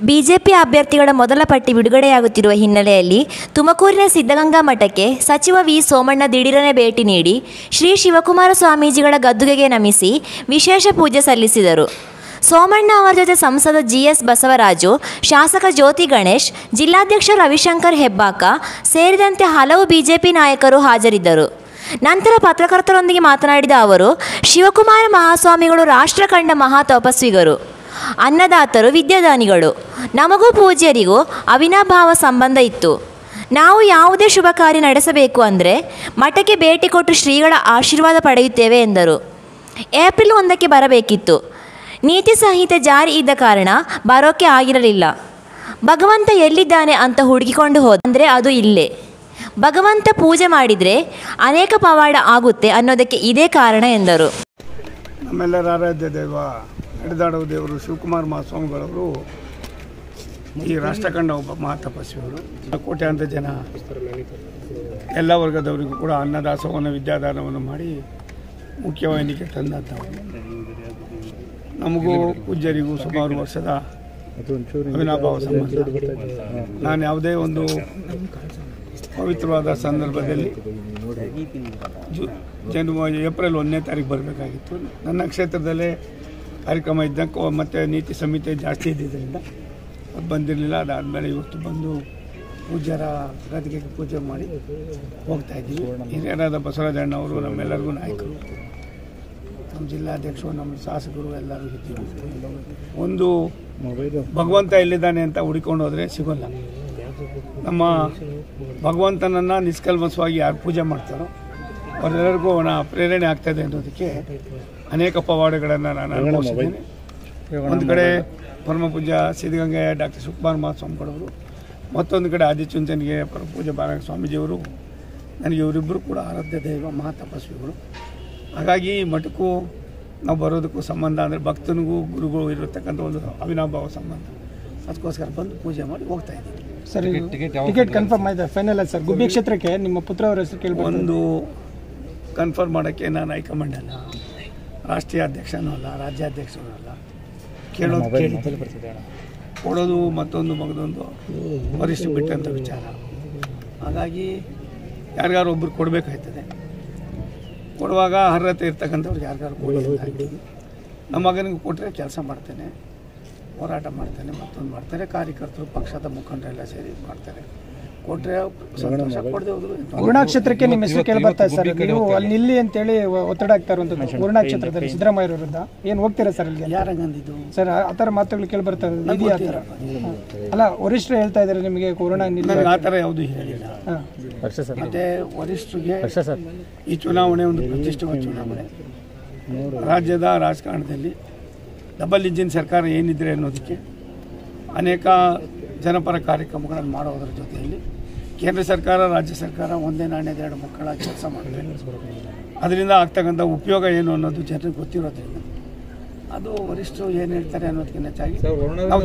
BJP ಅಭ್ಯರ್ಥಿಗಳ ಮೊದಲ ಪಟ್ಟಿ ಬಿಡುಗಡೆಯಾಗುತ್ತಿರುವ ಹಿನ್ನೆಲೆಯಲ್ಲಿ ತುಮಕೂರಿನ ಸಿದ್ಧಗಂಗಾ ಮಠಕ್ಕೆ ಸಚಿವ ವಿ ಸೋಮಣ್ಣ ದಿಢೀರನೆ ಭೇಟಿ ನೀಡಿ ಶ್ರೀ ಶಿವಕುಮಾರ ಸ್ವಾಮೀಜಿಗಳ ಗದ್ದುಗೆಗೆ ನಮಿಸಿ ವಿಶೇಷ ಪೂಜೆ ಸಲ್ಲಿಸಿದರು. ಸೋಮಣ್ಣ ಅವರ ಜೊತೆ ಸಂಸದ ಜಿಎಸ್ ಬಸವರಾಜು, ಶಾಸಕ ಜ್ಯೋತಿ ಗಣೇಶ್, ಜಿಲ್ಲಾಧ್ಯಕ್ಷ ರವಿಶಂಕರ್ ಹೆಬ್ಬಾಕ ಸೇರಿದಂತೆ ಹಲವು ಬಿಜೆಪಿ ನಾಯಕರು ಹಾಜರಿದ್ದರು. ನಂತರ ಪತ್ರಕರ್ತರೊಂದಿಗೆ ಮಾತನಾಡಿದ ಅವರು, ಶಿವಕುಮಾರ ಮಹಾಸ್ವಾಮಿಗಳು ರಾಷ್ಟ್ರ ಕಂಡ ಮಹಾ ತಪಸ್ವಿಗರು, ಅನ್ನದಾತರು, ವಿದ್ಯಾದಾನಿಗಳು. ನಮಗೂ ಪೂಜ್ಯರಿಗೂ ಅವಿನಾಭಾವ ಸಂಬಂಧ ಇತ್ತು. ನಾವು ಯಾವುದೇ ಶುಭ ಕಾರ್ಯ ನಡೆಸಬೇಕು ಅಂದರೆ ಮಠಕ್ಕೆ ಭೇಟಿ ಕೊಟ್ಟು ಶ್ರೀಗಳ ಆಶೀರ್ವಾದ ಪಡೆಯುತ್ತೇವೆ ಎಂದರು. ಏಪ್ರಿಲ್ 1ಕ್ಕೆ ಬರಬೇಕಿತ್ತು. ನೀತಿ ಸಂಹಿತೆ ಜಾರಿ ಇದ್ದ ಕಾರಣ ಬರೋಕ್ಕೆ ಆಗಿರಲಿಲ್ಲ. ಭಗವಂತ ಎಲ್ಲಿದ್ದಾನೆ ಅಂತ ಹುಡುಕಿಕೊಂಡು ಹೋದ ಅಂದರೆ ಅದು ಇಲ್ಲೇ. ಭಗವಂತ ಪೂಜೆ ಮಾಡಿದರೆ ಅನೇಕ ಪವಾಡ ಆಗುತ್ತೆ ಅನ್ನೋದಕ್ಕೆ ಇದೇ ಕಾರಣ ಎಂದರು. ನಮ್ಮೆಲ್ಲರ ಆರಾಧ್ಯ ದೈವ ನಡೆದಾಡುವ ದೇವರು ಶಿವಕುಮಾರ ಮಹಾಸ್ವಾಮಿಗಳವರು ಈ ರಾಷ್ಟ್ರ ಕಂಡ ಒಬ್ಬ ಮಹಾತಪಸ್ವಿಗಳು. ಕೋಟ್ಯಾಂತರ ಜನ ಎಲ್ಲ ವರ್ಗದವರಿಗೂ ಕೂಡ ಅನ್ನದಾಸೋಹವನ್ನು, ವಿದ್ಯಾದಾನವನ್ನು ಮಾಡಿ ಮುಖ್ಯವಾಹಿನಿಗೆ ತಂದಂಥವು. ನಮಗೂ ಪೂಜ್ಯರಿಗೂ ಸುಮಾರು ವರ್ಷದ ಅವಿನಾಭಾವ ಸಂಬಂಧ. ನಾನು ಯಾವುದೇ ಒಂದು ಪವಿತ್ರವಾದ ಸಂದರ್ಭದಲ್ಲಿ ಏಪ್ರಿಲ್ 1ನೇ ತಾರೀಕು ಬರಬೇಕಾಗಿತ್ತು. ನನ್ನ ಕ್ಷೇತ್ರದಲ್ಲೇ ಕಾರ್ಯಕ್ರಮ ಇದ್ದಕ್ಕೆ ಮತ್ತು ನೀತಿ ಸಂಹಿತೆ ಜಾಸ್ತಿ ಇದ್ದಿದ್ದರಿಂದ ಅದು ಬಂದಿರಲಿಲ್ಲ. ಅದಾದಮೇಲೆ ಇವತ್ತು ಬಂದು ಪೂಜ್ಯರ ಗದ್ದುಗೆಗೆ ಪೂಜೆ ಮಾಡಿ ಹೋಗ್ತಾಯಿದ್ದೀವಿ. ಹಿರಿಯರಾದ ಬಸವರಾಜಣ್ಣ ಅವರು ನಮ್ಮೆಲ್ಲರಿಗೂ ನಾಯಕರು, ನಮ್ಮ ಜಿಲ್ಲಾಧ್ಯಕ್ಷರು, ನಮ್ಮ ಶಾಸಕರು ಎಲ್ಲರೂ ಇದ್ದೀವಿ. ಒಂದು ಭಗವಂತ ಎಲ್ಲಿದ್ದಾನೆ ಅಂತ ಹುಡುಕೊಂಡು ಹೋದರೆ ಸಿಗೋಲ್ಲ. ನಮ್ಮ ಭಗವಂತನನ್ನು ನಿಷ್ಕಲ್ಮಸವಾಗಿ ಯಾರು ಪೂಜೆ ಮಾಡ್ತಾರೋ ಅವರೆಲ್ಲರಿಗೂ ಅವನ ಪ್ರೇರಣೆ ಆಗ್ತಾಯಿದೆ ಅನ್ನೋದಕ್ಕೆ ಅನೇಕ ಪವಾಡಗಳನ್ನು ನಾನು ಅನುಭವಿಸಿದ್ದೇನೆ. ಒಂದು ಕಡೆ ಪರಮ ಪೂಜ್ಯ ಸಿದ್ಧಗಂಗೆಯ ಡಾಕ್ಟರ್ ಶಿವಕುಮಾರ ಮಹಾಸ್ವಾಮಿಗಳವರು, ಮತ್ತೊಂದು ಕಡೆ ಆದಿಚುಂಚನಿಗೆ ಪರಮ ಪೂಜ್ಯ ಬಾಲಗಂಗಾ ಸ್ವಾಮೀಜಿಯವರು, ನನಗೆ ಇವರಿಬ್ಬರು ಕೂಡ ಆರಾಧ್ಯ ದೈವ ಮಹಾತಪಸ್ವಿಗಳು. ಹಾಗಾಗಿ ಮಠಕ್ಕೂ ನಾವು ಬರೋದಕ್ಕೂ ಸಂಬಂಧ ಅಂದರೆ ಭಕ್ತನಿಗೂ ಗುರುಗಳು ಇರತಕ್ಕಂಥ ಒಂದು ಅವಿನಾಭಾವ ಸಂಬಂಧ. ಅದಕ್ಕೋಸ್ಕರ ಬಂದು ಪೂಜೆ ಮಾಡಿ ಹೋಗ್ತಾ ಇದ್ದೀವಿ. ಸರ್, ಟಿಕೆಟ್ ಕನ್ಫರ್ಮ್ ಆಯ್ತು, ಫೈನಲ್ ಆಯ್ತು ಸರ್. ಗುಬ್ಬಿ ಕ್ಷೇತ್ರಕ್ಕೆ ನಿಮ್ಮ ಪುತ್ರ ಅವರ ಹೆಸರು ಕೇಳಿ ಒಂದು ಕನ್ಫರ್ಮ್ ಮಾಡೋಕ್ಕೆ ನಾನು ಹೈಕಮಾಂಡ್ ಅಲ್ಲ, ರಾಷ್ಟ್ರೀಯ ಅಧ್ಯಕ್ಷನೂ ಅಲ್ಲ, ರಾಜ್ಯಾಧ್ಯಕ್ಷನೂ ಅಲ್ಲ. ಕೇಳೋದು ಕೊಡೋದು ಮತ್ತೊಂದು ಮಗದೊಂದು ವರಿಷ್ಠ ಬಿಟ್ಟಂಥ ವಿಚಾರ. ಹಾಗಾಗಿ ಯಾರಿಗಾರು ಒಬ್ಬರು ಕೊಡಬೇಕಾಯ್ತದೆ. ಕೊಡುವಾಗ ಅರ್ಹತೆ ಇರ್ತಕ್ಕಂಥವ್ರಿಗೆ ಯಾರಿಗಾರು ಕೊಡೋದು. ನಮ್ಮ ಮಗನಿಗೆ ಕೊಟ್ಟರೆ ಕೆಲಸ ಮಾಡ್ತೇನೆ, ಹೋರಾಟ ಮಾಡ್ತೇನೆ, ಮತ್ತೊಂದು ಮಾಡ್ತಾರೆ. ಕಾರ್ಯಕರ್ತರು, ಪಕ್ಷದ ಮುಖಂಡರೆಲ್ಲ ಸೇರಿ ಮಾಡ್ತಾರೆ. ಕೊಟ್ಟರೆ ಸಂತೋಷ, ಕೊಡದೆ ಹೋದ್ರು. ಪೂರ್ಣ ಕ್ಷೇತ್ರಕ್ಕೆ ನಿಮ್ಮ ಹೆಸರು ಕೇಳಿ ಬರ್ತಾ ಸರ್. ನೀವು ಅಲ್ಲಿ ನಿಲ್ಲಿ ಅಂತೇಳಿ ಒತ್ತಡ ಆಗ್ತಾ ಇರುವಂಥದ್ದು ಪೂರ್ಣ ಕ್ಷೇತ್ರದಲ್ಲಿ ಸಿದ್ದರಾಮಯ್ಯ ವಿರುದ್ಧ ಏನು ಹೋಗ್ತೀರಾ ಸರ್ ಅಲ್ಲಿಗೆ? ಯಾರಂಗಂದಿದ್ದು ಸರ್? ಆ ಥರ ಮಾತುಗಳು ಕೇಳಿ ಬರ್ತಾ ಇರೋದು ಆ ಥರ ಅಲ್ಲ, ವರಿಷ್ಠರು ಹೇಳ್ತಾ ಇದ್ದಾರೆ ನಿಮಗೆ ಕೊರೋನಾ ನಿಲ್ಲಿ. ಆ ಥರ ಯಾವುದೂ ಹೇಳಿಲ್ಲ. ಮತ್ತೆ ವರಿಷ್ಠರಿಗೆ ಈ ಚುನಾವಣೆ ಒಂದು ಪ್ರತಿಷ್ಠಿತ ಚುನಾವಣೆ. ರಾಜ್ಯದ ರಾಜಕಾರಣದಲ್ಲಿ ಡಬಲ್ ಇಂಜಿನ್ ಸರ್ಕಾರ ಏನಿದ್ರೆ ಅನ್ನೋದಕ್ಕೆ ಅನೇಕ ಜನಪರ ಕಾರ್ಯಕ್ರಮಗಳನ್ನು ಮಾಡೋದರ ಜೊತೆಯಲ್ಲಿ ಕೇಂದ್ರ ಸರ್ಕಾರ, ರಾಜ್ಯ ಸರ್ಕಾರ ಒಂದೇ ನಾಣ್ಯದ ಎರಡು ಮಕ್ಕಳ ಕೆಲಸ ಮಾಡ್ತಾರೆ. ಅದರಿಂದ ಆಗ್ತಕ್ಕಂಥ ಉಪಯೋಗ ಏನು ಅನ್ನೋದು ಜನರಿಗೆ ಗೊತ್ತಿರೋದ್ರಿಂದ ಅದು ವರಿಷ್ಠರು ಏನು ಹೇಳ್ತಾರೆ ಅನ್ನೋದಕ್ಕಿಂತ ಹೆಚ್ಚಾಗಿ ನಾವು